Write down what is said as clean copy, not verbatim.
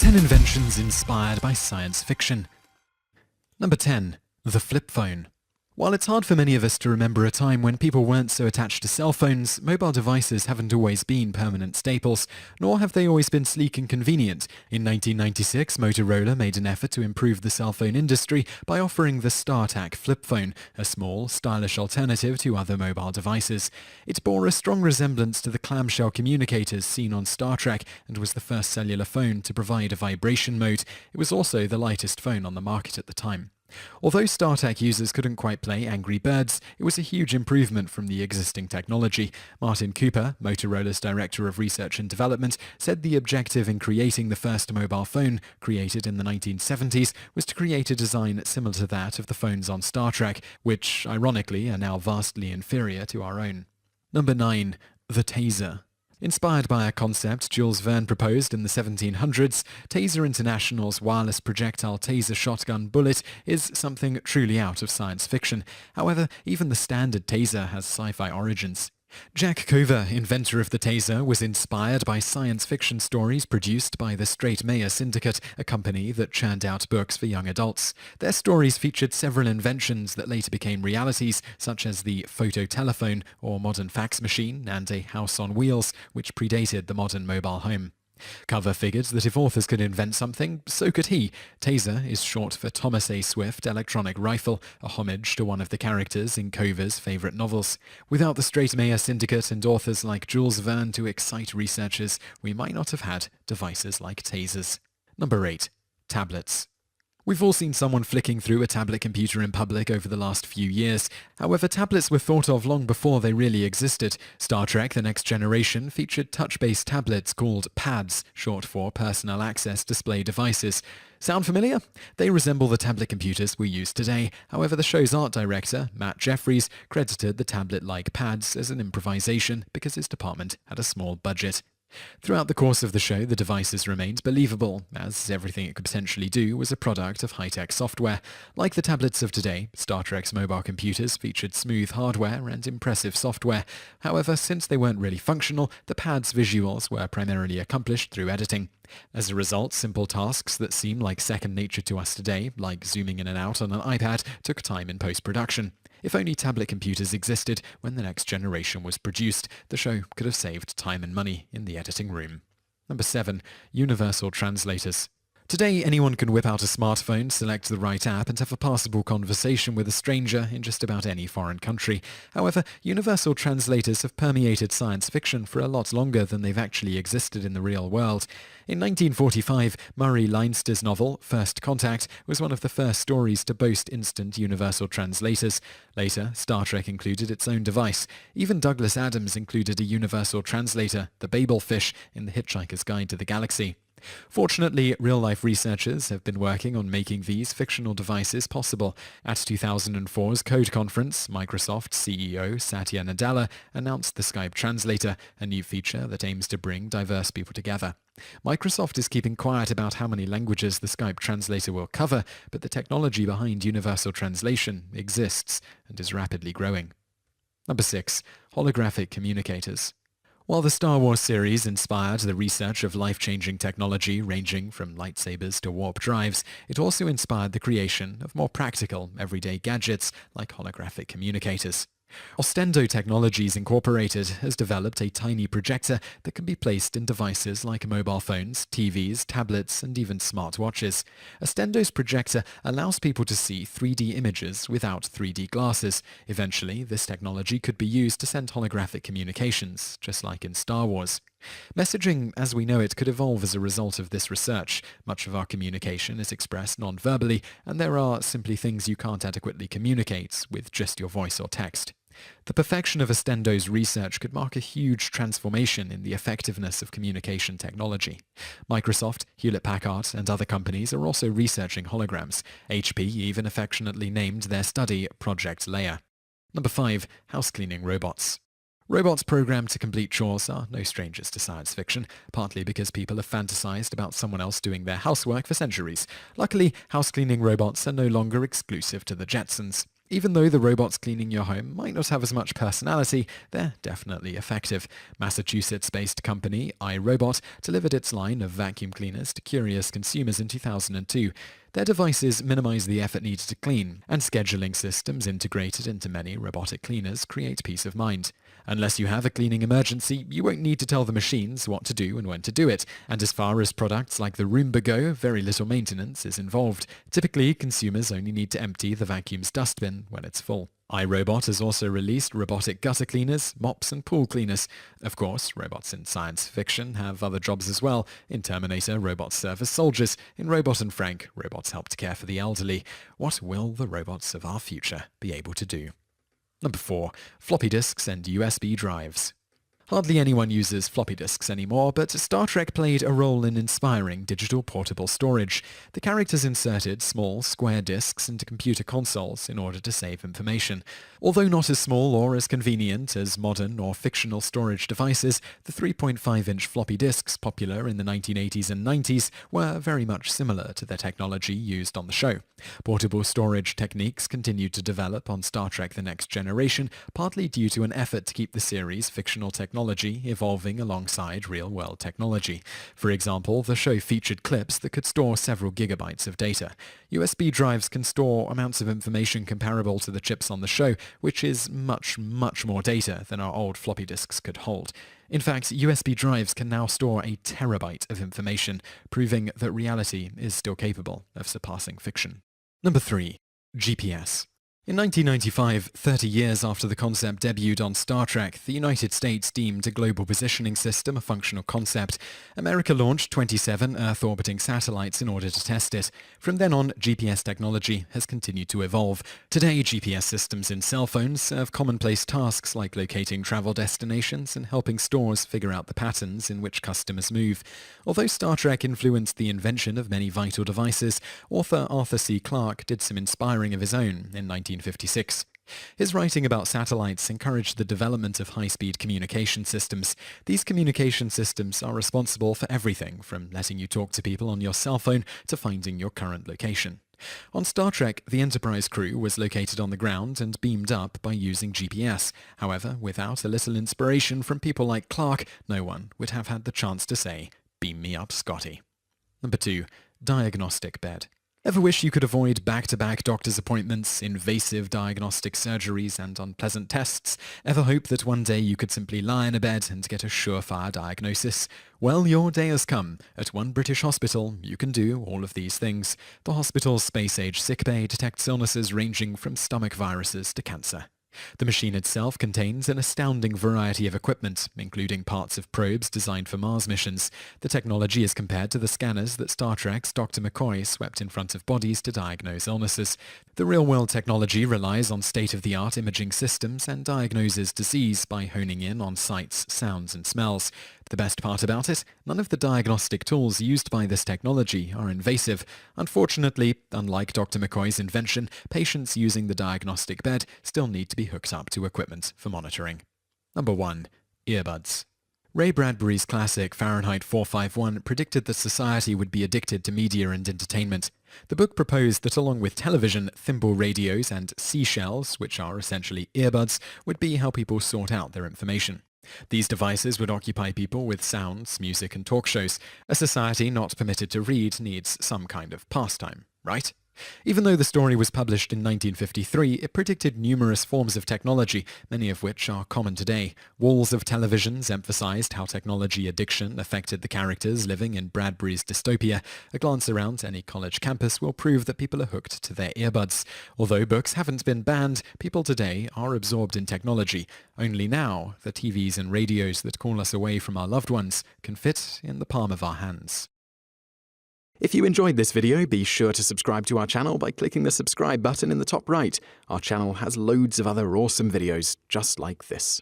10 inventions inspired by science fiction. Number 10. The flip phone. While it's hard for many of us to remember a time when people weren't so attached to cell phones, mobile devices haven't always been permanent staples, nor have they always been sleek and convenient. In 1996, Motorola made an effort to improve the cell phone industry by offering the StarTAC flip phone, a small, stylish alternative to other mobile devices. It bore a strong resemblance to the clamshell communicators seen on Star Trek and was the first cellular phone to provide a vibration mode. It was also the lightest phone on the market at the time. Although StarTAC users couldn't quite play Angry Birds, it was a huge improvement from the existing technology. Martin Cooper, Motorola's Director of Research and Development, said the objective in creating the first mobile phone, created in the 1970s, was to create a design similar to that of the phones on Star Trek, which, ironically, are now vastly inferior to our own. Number 9. The Taser. Inspired by a concept Jules Verne proposed in the 1700s, Taser International's wireless projectile taser shotgun bullet is something truly out of science fiction. However, even the standard taser has sci-fi origins. Jack Cover, inventor of the taser, was inspired by science fiction stories produced by the Straight Mayer Syndicate, a company that churned out books for young adults. Their stories featured several inventions that later became realities, such as the phototelephone or modern fax machine and a house on wheels, which predated the modern mobile home. Cover figured that if authors could invent something, so could he. Taser is short for Thomas A. Swift Electronic Rifle, a homage to one of the characters in Cover's favourite novels. Without the Straight Mayer Syndicate and authors like Jules Verne to excite researchers, we might not have had devices like tasers. Number 8. Tablets. We've all seen someone flicking through a tablet computer in public over the last few years. However, tablets were thought of long before they really existed. Star Trek: The Next Generation featured touch-based tablets called PADs, short for Personal Access Display Devices. Sound familiar? They resemble the tablet computers we use today. However, the show's art director, Matt Jeffries, credited the tablet-like PADs as an improvisation because his department had a small budget. Throughout the course of the show, the devices remained believable, as everything it could potentially do was a product of high-tech software. Like the tablets of today, Star Trek's mobile computers featured smooth hardware and impressive software. However, since they weren't really functional, the pad's visuals were primarily accomplished through editing. As a result, simple tasks that seem like second nature to us today, like zooming in and out on an iPad, took time in post-production. If only tablet computers existed when The Next Generation was produced, the show could have saved time and money in the editing room. Number 7. Universal Translators. Today, anyone can whip out a smartphone, select the right app, and have a passable conversation with a stranger in just about any foreign country. However, universal translators have permeated science fiction for a lot longer than they've actually existed in the real world. In 1945, Murray Leinster's novel, First Contact, was one of the first stories to boast instant universal translators. Later, Star Trek included its own device. Even Douglas Adams included a universal translator, the Babelfish, in The Hitchhiker's Guide to the Galaxy. Fortunately, real-life researchers have been working on making these fictional devices possible. At 2004's Code Conference, Microsoft CEO Satya Nadella announced the Skype Translator, a new feature that aims to bring diverse people together. Microsoft is keeping quiet about how many languages the Skype Translator will cover, but the technology behind universal translation exists and is rapidly growing. Number 6. Holographic Communicators. While the Star Wars series inspired the research of life-changing technology ranging from lightsabers to warp drives, it also inspired the creation of more practical, everyday gadgets like holographic communicators. Ostendo Technologies Incorporated has developed a tiny projector that can be placed in devices like mobile phones, TVs, tablets, and even smartwatches. Ostendo's projector allows people to see 3D images without 3D glasses. Eventually, this technology could be used to send holographic communications, just like in Star Wars. Messaging as we know it could evolve as a result of this research. Much of our communication is expressed non-verbally, and there are simply things you can't adequately communicate with just your voice or text. The perfection of Ostendo's research could mark a huge transformation in the effectiveness of communication technology. Microsoft, Hewlett-Packard, and other companies are also researching holograms. HP even affectionately named their study Project Leia. Number 5. House-cleaning robots. Robots programmed to complete chores are no strangers to science fiction, partly because people have fantasized about someone else doing their housework for centuries. Luckily, house-cleaning robots are no longer exclusive to the Jetsons. Even though the robots cleaning your home might not have as much personality, they're definitely effective. Massachusetts-based company iRobot delivered its line of vacuum cleaners to curious consumers in 2002. Their devices minimize the effort needed to clean, and scheduling systems integrated into many robotic cleaners create peace of mind. Unless you have a cleaning emergency, you won't need to tell the machines what to do and when to do it, and as far as products like the Roomba go, very little maintenance is involved. Typically, consumers only need to empty the vacuum's dustbin when it's full. iRobot has also released robotic gutter cleaners, mops, and pool cleaners. Of course, robots in science fiction have other jobs as well. In Terminator, robots serve as soldiers. In Robot and Frank, robots help to care for the elderly. What will the robots of our future be able to do? Number 4. Floppy disks and USB drives. Hardly anyone uses floppy disks anymore, but Star Trek played a role in inspiring digital portable storage. The characters inserted small, square disks into computer consoles in order to save information. Although not as small or as convenient as modern or fictional storage devices, the 3.5-inch floppy disks popular in the 1980s and 90s were very much similar to the technology used on the show. Portable storage techniques continued to develop on Star Trek The Next Generation, partly due to an effort to keep the series' fictional technology evolving alongside real-world technology. For example, the show featured clips that could store several gigabytes of data. USB drives can store amounts of information comparable to the chips on the show, which is much more data than our old floppy disks could hold. In fact, USB drives can now store a terabyte of information, proving that reality is still capable of surpassing fiction. Number 3. GPS. In 1995, 30 years after the concept debuted on Star Trek, the United States deemed a global positioning system a functional concept. America launched 27 Earth-orbiting satellites in order to test it. From then on, GPS technology has continued to evolve. Today, GPS systems in cell phones serve commonplace tasks like locating travel destinations and helping stores figure out the patterns in which customers move. Although Star Trek influenced the invention of many vital devices, author Arthur C. Clarke did some inspiring of his own in 1956. His writing about satellites encouraged the development of high-speed communication systems. These communication systems are responsible for everything from letting you talk to people on your cell phone to finding your current location. On Star Trek, the Enterprise crew was located on the ground and beamed up by using GPS. However, without a little inspiration from people like Clarke, no one would have had the chance to say, "Beam me up, Scotty." Number 2. Diagnostic Bed. Ever wish you could avoid back-to-back doctor's appointments, invasive diagnostic surgeries, and unpleasant tests? Ever hope that one day you could simply lie in a bed and get a surefire diagnosis? Well, your day has come. At one British hospital, you can do all of these things. The hospital's space-age sickbay detects illnesses ranging from stomach viruses to cancer. The machine itself contains an astounding variety of equipment, including parts of probes designed for Mars missions. The technology is compared to the scanners that Star Trek's Dr. McCoy swept in front of bodies to diagnose illnesses. The real-world technology relies on state-of-the-art imaging systems and diagnoses disease by honing in on sights, sounds, and smells. The best part about it, none of the diagnostic tools used by this technology are invasive. Unfortunately, unlike Dr. McCoy's invention, patients using the diagnostic bed still need to be hooked up to equipment for monitoring. Number 1. Earbuds. Ray Bradbury's classic Fahrenheit 451 predicted that society would be addicted to media and entertainment. The book proposed that along with television, thimble radios, and seashells, which are essentially earbuds, would be how people sort out their information. These devices would occupy people with sounds, music, and talk shows. A society not permitted to read needs some kind of pastime, right? Even though the story was published in 1953, it predicted numerous forms of technology, many of which are common today. Walls of televisions emphasized how technology addiction affected the characters living in Bradbury's dystopia. A glance around any college campus will prove that people are hooked to their earbuds. Although books haven't been banned, people today are absorbed in technology. Only now, the TVs and radios that call us away from our loved ones can fit in the palm of our hands. If you enjoyed this video, be sure to subscribe to our channel by clicking the subscribe button in the top right. Our channel has loads of other awesome videos just like this.